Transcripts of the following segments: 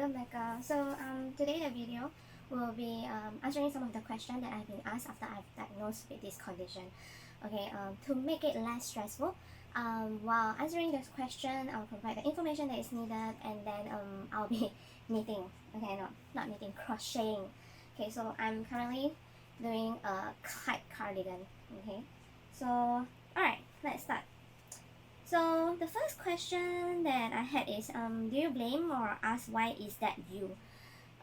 welcome back. Today the video will be answering some of the questions that I've been asked after I've diagnosed with this condition. Okay, to make it less stressful, while answering this question, I'll provide the information that is needed, and then I'll be knitting. Okay, no, not knitting, crocheting. Okay, so I'm currently doing a kite cardigan. Okay, so alright, let's start. So the first question that I had is do you blame or ask why is that you?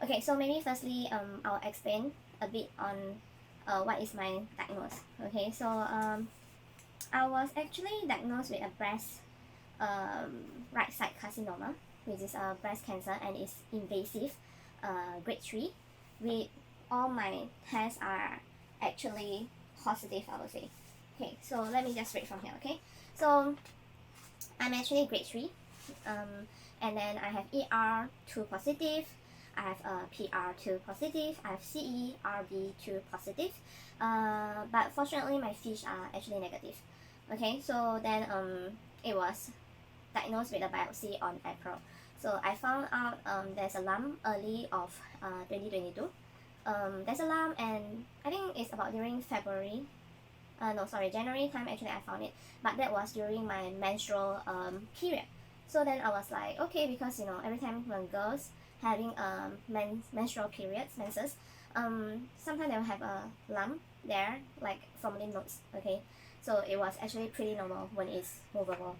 Okay, so maybe firstly I'll explain a bit on what is my diagnosis. Okay, so I was actually diagnosed with a breast right side carcinoma, which is a breast cancer, and it's invasive, grade 3, with all my tests are actually positive, I would say. Okay, so let me just read from here. Okay, so I'm actually grade 3, and then I have ER2 positive, I have PR2 positive, I have CERB2 positive, but fortunately my fish are actually negative. Okay, so then it was diagnosed with a biopsy on April. So I found out there's a lump early of 2022. There's a lump, and I think it's about during February. No, sorry, January time actually I found it, but that was during my menstrual period. So then I was like, okay, because you know every time when girls having menstrual periods, menses, sometimes they'll have a lump there, like from lymph nodes. Okay, so it was actually pretty normal when it's movable.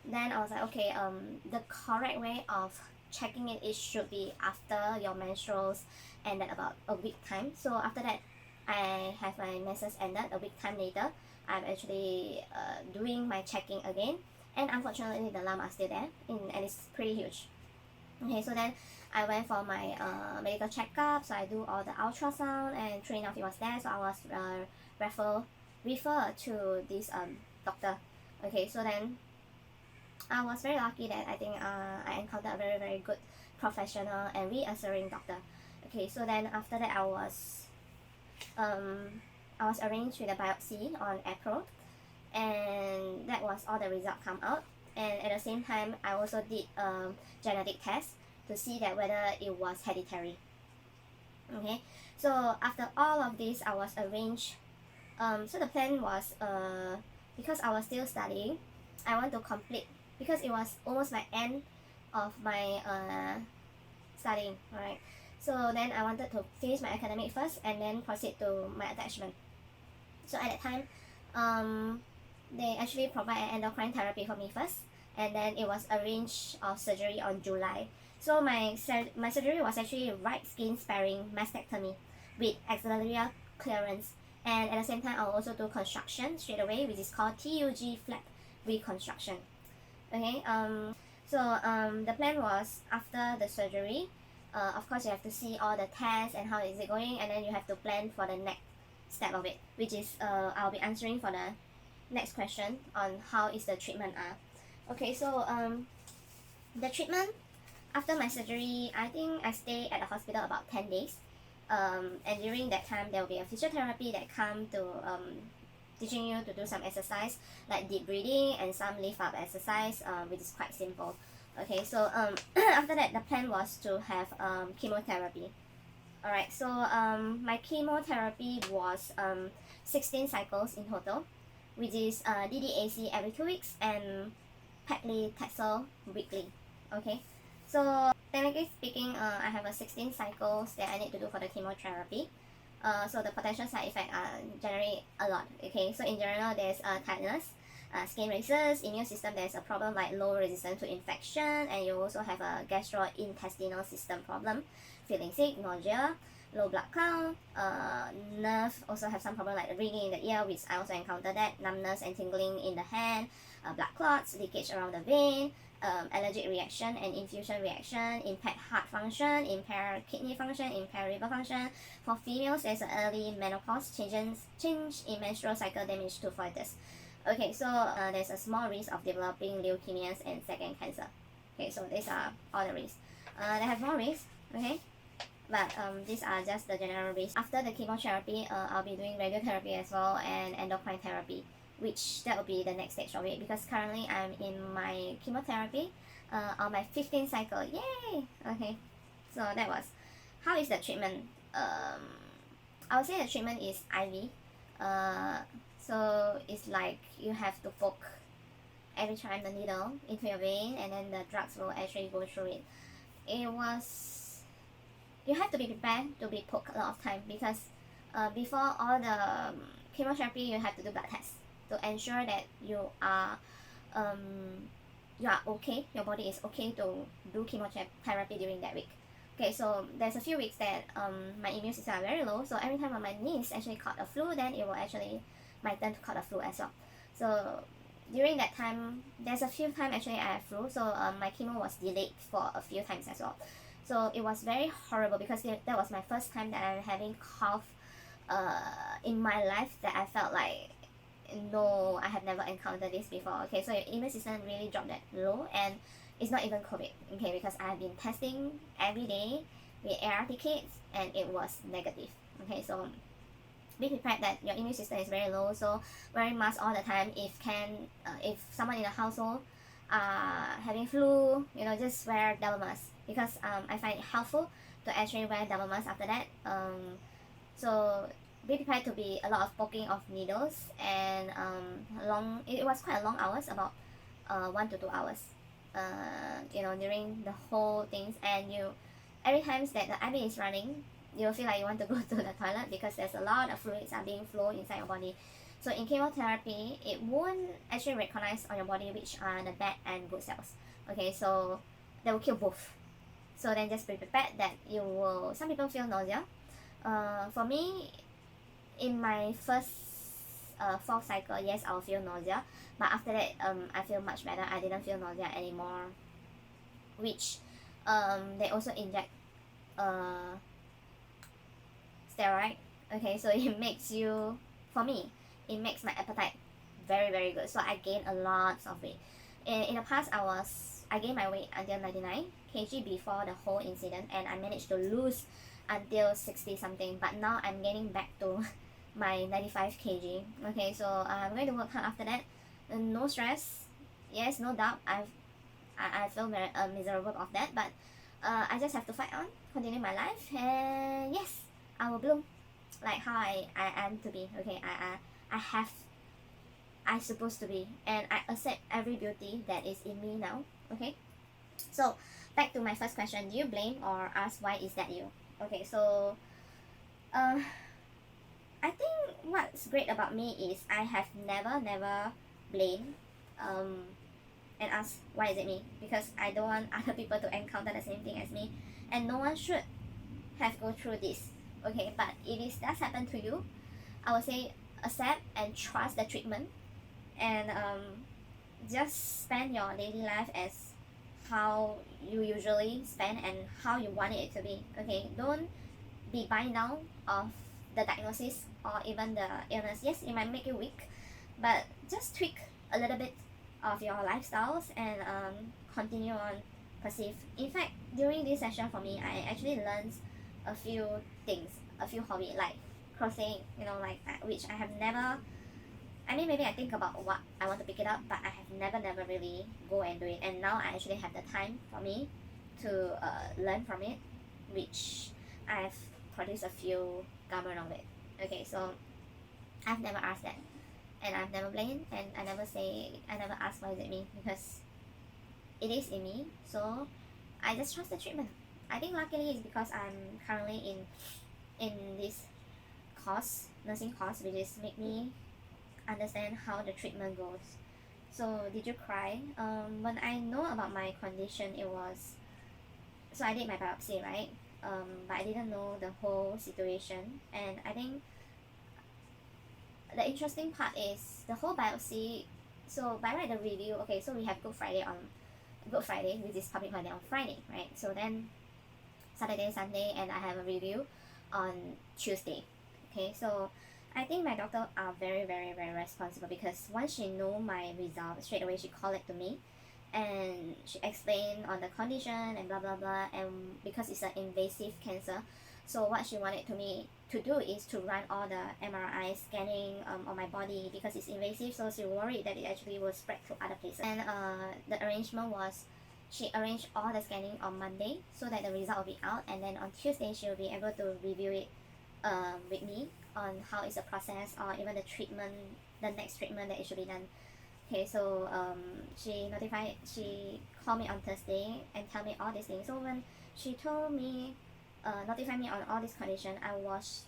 Then I was like, okay, the correct way of checking it should be after your menstruals ended about a week time. So after that, I have my menses ended a week time later. I'm actually doing my checking again, and unfortunately the lump are still there, and it's pretty huge. Okay, so then I went for my medical checkup. So I do all the ultrasound, and true enough it was there. So I was referred to this doctor. Okay, so then I was very lucky that I think I encountered a very good professional and reassuring doctor. Okay, so then after that I was arranged with a biopsy on April, and that was all the result come out. And at the same time I also did genetic test to see that whether it was hereditary. Okay, so after all of this I was arranged, so the plan was because I was still studying, I want to complete, because it was almost my end of my studying, right? So then I wanted to finish my academic first and then proceed to my attachment. So at that time, they actually provide an endocrine therapy for me first, and then it was arranged of surgery on July. So my surgery was actually right skin sparing mastectomy with axillary clearance, and at the same time I'll also do construction straight away, which is called TUG flap reconstruction. Okay, the plan was after the surgery, of course you have to see all the tests and how is it going, and then you have to plan for the next step of it, which is I'll be answering for the next question on how is the treatment are. Okay, so the treatment after my surgery, I think I stay at the hospital about 10 days, and during that time there will be a physiotherapy that come to teaching you to do some exercise like deep breathing and some lift up exercise, which is quite simple. Okay, so after that the plan was to have chemotherapy. Alright, so my chemotherapy was 16 cycles in total, which is DDAC every 2 weeks and paclitaxel weekly. Okay, so technically speaking, I have a 16 cycles that I need to do for the chemotherapy. So the potential side effects are generally a lot. Okay, so in general there's tiredness, skin races, immune system there's a problem like low resistance to infection, and you also have a gastrointestinal system problem, feeling sick, nausea, low blood count, nerve also have some problem like ringing in the ear, which I also encountered that, numbness and tingling in the hand, blood clots, leakage around the vein, allergic reaction and infusion reaction, impaired heart function, impaired kidney function, impaired liver function. For females, there's an early menopause, change in menstrual cycle, damage to foetus. Okay, so there's a small risk of developing leukemias and second cancer. Okay, so these are all the risks. They have more risks, okay? But these are just the general risks. After the chemotherapy, I'll be doing radiotherapy as well and endocrine therapy, which that will be the next stage of it, because currently I'm in my chemotherapy on my 15th cycle. Yay! Okay, So that was how is the treatment. I would say the treatment is IV. So it's like you have to poke every time the needle into your vein, and then the drugs will actually go through it. It was, you have to be prepared to be poked a lot of time, because before all the chemotherapy you have to do blood tests to ensure that you are okay, your body is okay to do chemotherapy during that week. Okay, so there's a few weeks that my immune system are very low, so every time when my niece actually caught a flu, then it will actually my turn to caught a flu as well. So during that time, there's a few times actually I had flu, so my chemo was delayed for a few times as well. So it was very horrible, because that was my first time that I'm having cough in my life, that I felt like, no, I have never encountered this before. Okay, so your immune system really dropped that low, and it's not even COVID, okay, because I've been testing every day with ART kits, and it was negative. Okay, so be prepared that your immune system is very low, so wearing mask all the time. If someone in the household having flu, just wear double mask, because I find it helpful to actually wear double mask after that. So be prepared to be a lot of poking of needles, and it was quite a long hours, about 1 to 2 hours, during the whole things. And every time that the IV is running, you'll feel like you want to go to the toilet, because there's a lot of fluids are being flowed inside your body. So in chemotherapy, it won't actually recognize on your body which are the bad and good cells. Okay, so they will kill both. So then just be prepared that some people feel nausea. For me, in my first 4th cycle, yes, I'll feel nausea, but after that, I feel much better. I didn't feel nausea anymore, which they also inject steroid. Okay, so it makes you, for me, it makes my appetite very, very good. So I gained a lot of weight. In the past, I gained my weight until 99 kg before the whole incident, and I managed to lose until 60 something, but now I'm getting back to my 95 kg. Okay, so I'm going to work hard after that. No stress, yes, no doubt. I feel very miserable of that, but I just have to fight on, continue my life, and yes, I will bloom like how I am to be. Okay, I supposed to be, and I accept every beauty that is in me now. Okay, so back to my first question: do you blame or ask why is that you? Okay, so I think what's great about me is I have never blamed and asked why is it me, because I don't want other people to encounter the same thing as me, and no one should have go through this. Okay, but if it does happen to you, I would say accept and trust the treatment, and just spend your daily life as how you usually spend and how you want it to be. Okay, don't be bind down of the diagnosis or even the illness. Yes, it might make you weak, but just tweak a little bit of your lifestyles, and continue on perceive. In fact, during this session for me, I actually learned a few things, a few hobby like crocheting, which I have never, I mean, maybe I think about what I want to pick it up, but I have never really go and do it. And now I actually have the time for me to learn from it, which I've produced a few garment of it. Okay, so I've never asked that, and I've never blamed, and I never ask why is it me, because it is in me. So I just trust the treatment. I think luckily it's because I'm currently in this course, nursing course, which is make me understand how the treatment goes. So did you cry? When I know about my condition, it was, so I did my biopsy, right? But I didn't know the whole situation, and I think the interesting part is the whole biopsy. So by right the review, okay, so we have Good Friday, which is public holiday on Friday, right? So then Saturday, Sunday, and I have a review on Tuesday. Okay, so I think my doctor are very responsible, because once she know my result, straight away she called it to me, and she explained on the condition and blah blah blah. And because it's an invasive cancer, so what she wanted me to do is to run all the MRI scanning on my body, because it's invasive. So she worried that it actually will spread to other places. And the arrangement was she arranged all the scanning on Monday so that the result will be out, and then on Tuesday she will be able to review it with me on how is the process or even the treatment, the next treatment that it should be done. Okay, so she called me on Thursday and tell me all these things. So when she told me, notify me on all these conditions, I was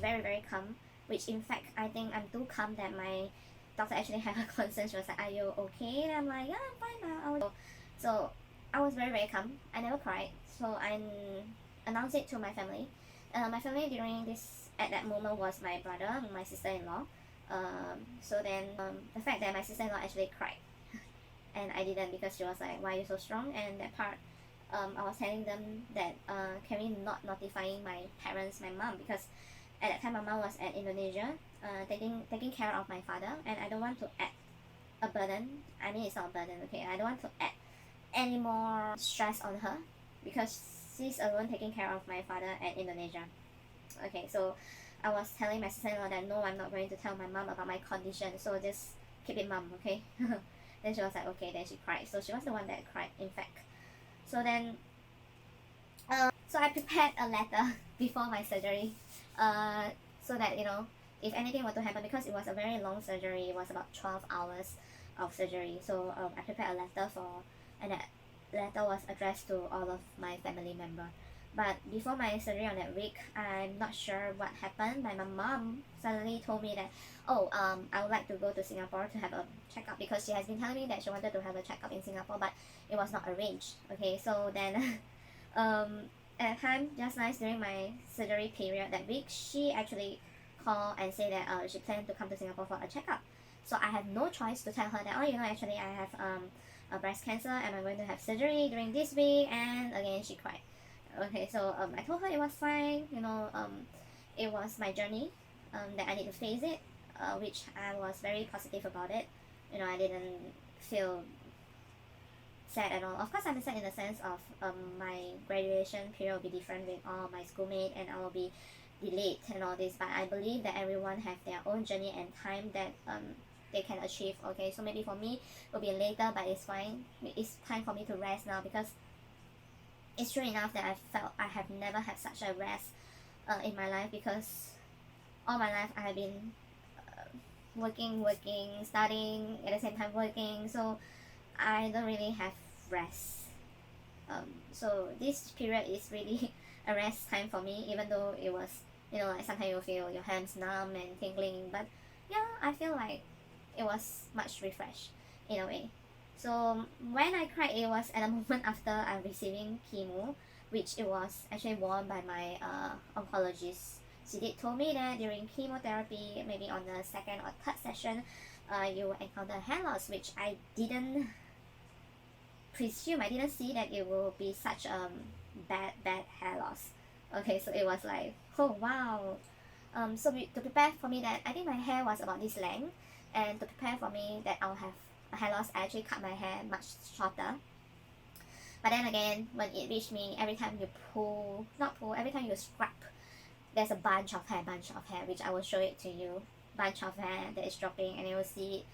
very very calm, which in fact I think I'm too calm that my doctor actually had a concern. She was like, are you okay? And I'm like, yeah, I'm fine now. So I was very very calm. I never cried. So I announced it to my family. My family during this at that moment was my brother and my sister-in-law. So then the fact that my sister-in-law actually cried and I didn't, because she was like, why are you so strong? And that part, I was telling them that can we not notifying my parents, my mom, because at that time my mom was at Indonesia taking care of my father, and I don't want to add a burden. I mean, it's not a burden, okay? I don't want to add any more stress on her because she's alone taking care of my father at Indonesia. Okay, so I was telling my sister-in-law that no, I'm not going to tell my mom about my condition, so just keep it mum, okay? Then she was like, okay. Then she cried. So she was the one that cried, in fact. So then so I prepared a letter before my surgery, so that, you know, if anything were to happen, because it was a very long surgery, it was about 12 hours of surgery. So I prepared a letter and that letter was addressed to all of my family members. But before my surgery on that week, I'm not sure what happened. My mom suddenly told me that, oh, I would like to go to Singapore to have a checkup, because she has been telling me that she wanted to have a checkup in Singapore, but it was not arranged. Okay, so then at the time, just nice during my surgery period that week, she actually called and said that she planned to come to Singapore for a checkup. So I had no choice to tell her that, oh, you know, actually I have a breast cancer and I'm going to have surgery during this week. And again, she cried. Okay, so I told her it was fine, you know, it was my journey, that I need to face it, which I was very positive about it. You know, I didn't feel sad at all. Of course, I'm sad in the sense of my graduation period will be different with all my schoolmates and I will be delayed and all this, but I believe that everyone have their own journey and time that they can achieve. Okay, so maybe for me it will be later, but it's fine. It's time for me to rest now, because it's true enough that I felt I have never had such a rest in my life, because all my life I have been working, studying, at the same time working, so I don't really have rest. So this period is really a rest time for me, even though it was, you know, like sometimes you feel your hands numb and tingling, but yeah, I feel like it was much refreshed in a way. So when I cried, it was at a moment after I'm receiving chemo, which it was actually warned by my oncologist. She did told me that during chemotherapy, maybe on the second or third session, you will encounter hair loss, which I didn't presume. I didn't see that it will be such bad hair loss. Okay, so it was like, oh wow. So to prepare for me that, I think my hair was about this length, and to prepare for me that I'll have a hair loss, I actually cut my hair much shorter. But then again, when it reached me, every time you every time you scrub, there's a bunch of hair, which I will show it to you. Bunch of hair that is dropping, and you will see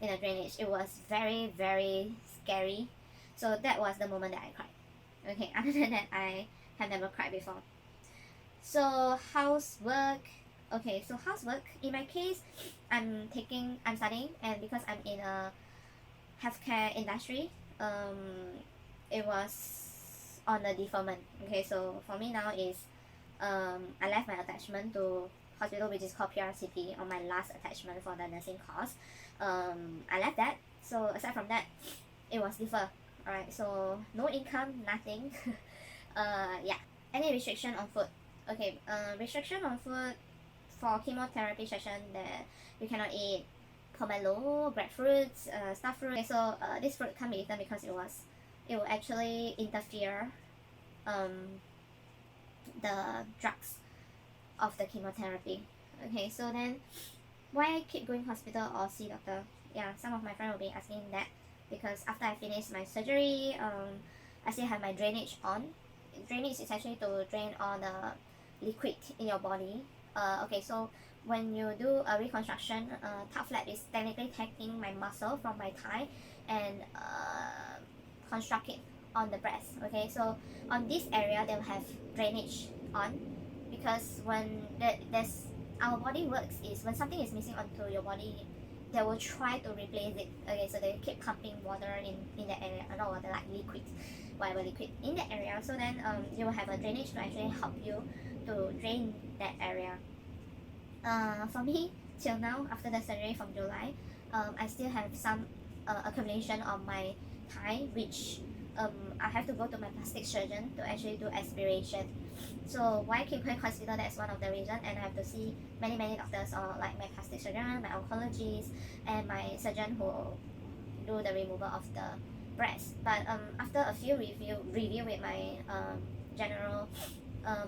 it in the drainage. It was very very scary. So that was the moment that I cried. Okay, other than that, I have never cried before. So housework. Okay, so housework, in my case, I'm studying, and because I'm in a healthcare industry, it was on the deferment. Okay, so for me now is I left my attachment to hospital, which is called PRCP, on my last attachment for the nursing course. I left that. So aside from that, it was defer. Alright, so no income, nothing. Yeah. Any restriction on food? Okay, restriction on food for chemotherapy session, that you cannot eat pomelo, breadfruits, stuffed fruit. Okay, so this fruit can't be eaten because it will actually interfere the drugs of the chemotherapy. Okay, so then why I keep going hospital or see doctor? Yeah, some of my friends will be asking that, because after I finish my surgery, I still have my drainage on. Drainage is actually to drain all the liquid in your body. Okay, so when you do a reconstruction, top flap is technically taking my muscle from my thigh and construct it on the breast. Okay, so on this area they'll have drainage on, because when there's our body works is when something is missing onto your body, they will try to replace it. Okay, so they keep pumping water in the area, not water, like liquid, whatever liquid in the area. So then you will have a drainage to actually help you to drain that area. For me, till now, after the surgery from July, I still have some accumulation on my thigh, which I have to go to my plastic surgeon to actually do aspiration. So why keep going hospital? That's one of the reasons, and I have to see many doctors, or like my plastic surgeon, my oncologist, and my surgeon who do the removal of the breast. But after a few review with my general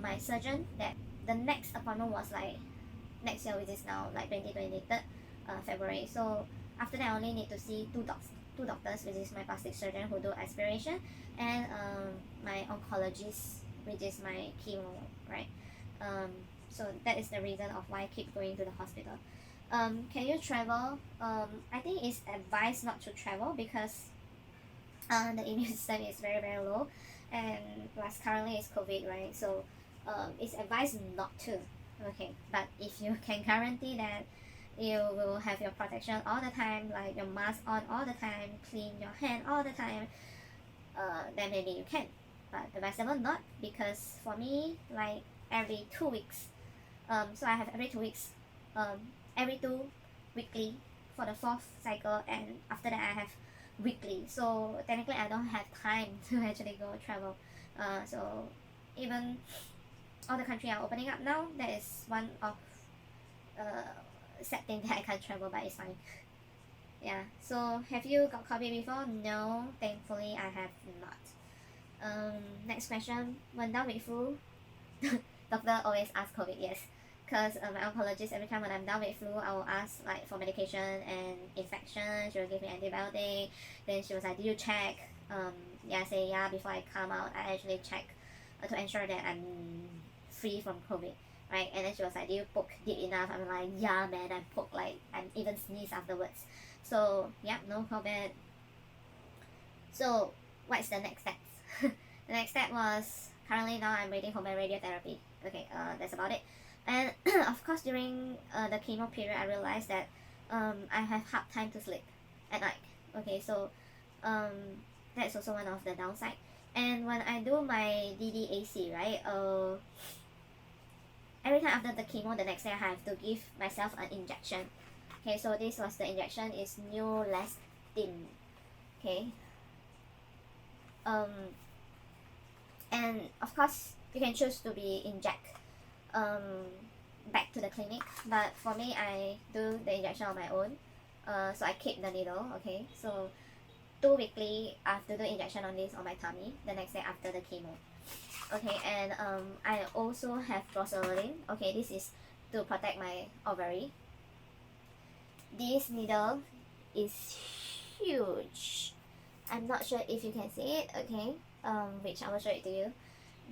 my surgeon, that the next appointment was like next year, which is now like 2023 February. So after that I only need to see two doctors, which is my plastic surgeon who do aspiration, and my oncologist, which is my chemo, right? So that is the reason of why I keep going to the hospital. Can you travel? I think it's advised not to travel because the immune system is very low, and plus currently it's COVID, right? So it's advised not to. Okay, but if you can guarantee that you will have your protection all the time, like your mask on all the time, clean your hand all the time, then maybe you can. But advisable not, because for me, like every 2 weeks, so I have every 2 weeks, every 2 weekly for the 4th cycle, and after that I have weekly. So technically I don't have time to actually go travel. So even all the country are opening up now, that is one of sad thing that I can't travel, but it's fine. Yeah, so have you got COVID before? No, thankfully I have not. Next question, when down with flu, doctor always ask COVID, yes. Because my oncologist, every time when I'm down with flu, I will ask like for medication and infection. She will give me antibiotic. Then she was like, "Do you check?" Yeah, I say yeah. Before I come out, I actually check to ensure that I'm free from COVID, right? And then she was like, "Do you poke deep enough?" I'm like, "Yeah, man, I poke like I even sneeze afterwards." So yeah, no COVID. So what's the next steps? The next step was currently now I'm waiting for my radiotherapy. Okay, that's about it. And of course during the chemo period I realized that I have hard time to sleep at night. Okay, so that's also one of the downside. And when I do my DDAC, right, every time after the chemo, the next day I have to give myself an injection. Okay, so this was the injection, is Neulastine. Okay, and of course you can choose to be inject back to the clinic, but for me I do the injection on my own. So I keep the needle. Okay, so 2 weekly I have to do injection on this on my tummy the next day after the chemo. Okay, and I also have prostaglandin. Okay, this is to protect my ovary. This needle is huge. I'm not sure if you can see it. Okay, which I will show it to you.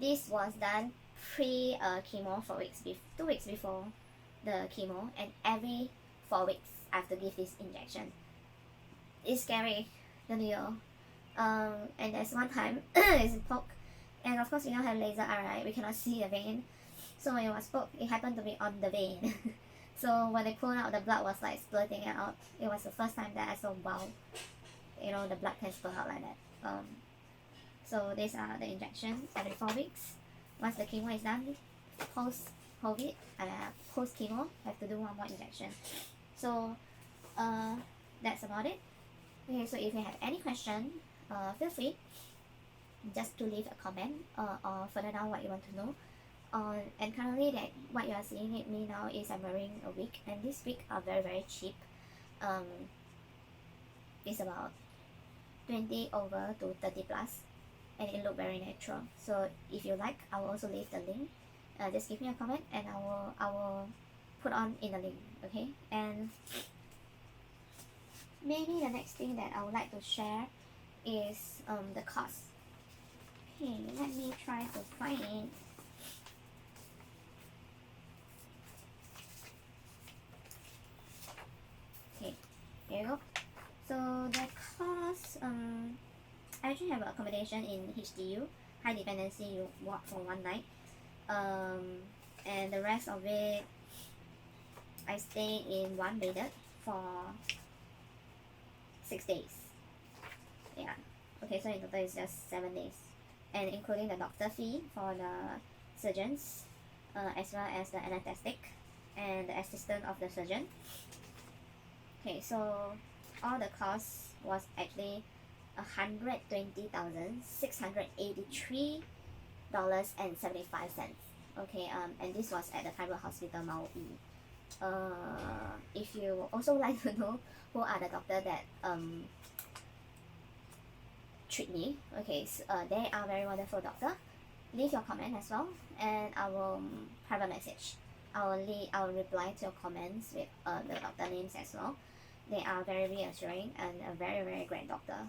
This was done pre chemo 2 weeks before the chemo, and every 4 weeks I have to give this injection. It's scary, the needle. And there's one time it's poked, and of course we don't have laser eye, right? We cannot see the vein. So when it was poked, it happened to be on the vein. So when they pulled out, the blood was like splurting out. It was the first time that I saw, wow, you know, the blood can spurt out like that. So these are the injections every 4 weeks. Once the chemo is done, post-COVID, post-chemo, I have to do one more injection. So that's about it. Okay, so if you have any question, feel free just to leave a comment or further down what you want to know. And currently that what you are seeing at me now is I'm wearing a wig, and this wig are very cheap. It's about 20 over to 30 plus, and it look very natural. So if you like, I will also leave the link. Just give me a comment and I will put on in the link. Okay, and maybe the next thing that I would like to share is the cost. Okay, let me try to find it. Okay, here you go. So the cost, I actually have have accommodation in HDU, high dependency you ward for 1 night. And the rest of it, I stayed in 1 bedded for 6 days. Yeah. Okay, so in total it's just 7 days. And including the doctor fee for the surgeons, as well as the anesthetic and the assistant of the surgeon. Okay, so all the costs was actually $120,683.75. Okay, and this was at the private hospital Maui. If you also like to know who are the doctor that treat me, okay, so, they are very wonderful doctor. Leave your comment as well, and I will private message. I will reply to your comments with the doctor names as well. They are very reassuring and a very very great doctor.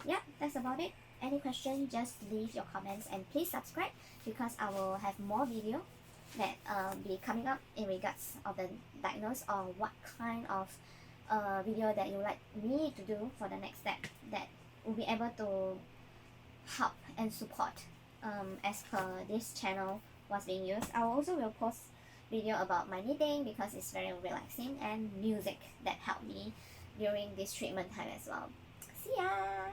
Yeah, that's about it. Any question, just leave your comments and please subscribe, because I will have more video that be coming up in regards of the diagnosis, or what kind of video that you like me to do for the next step that will be able to help and support as per this channel was being used. I also will post video about my knitting because it's very relaxing, and music that helped me during this treatment time as well. See ya!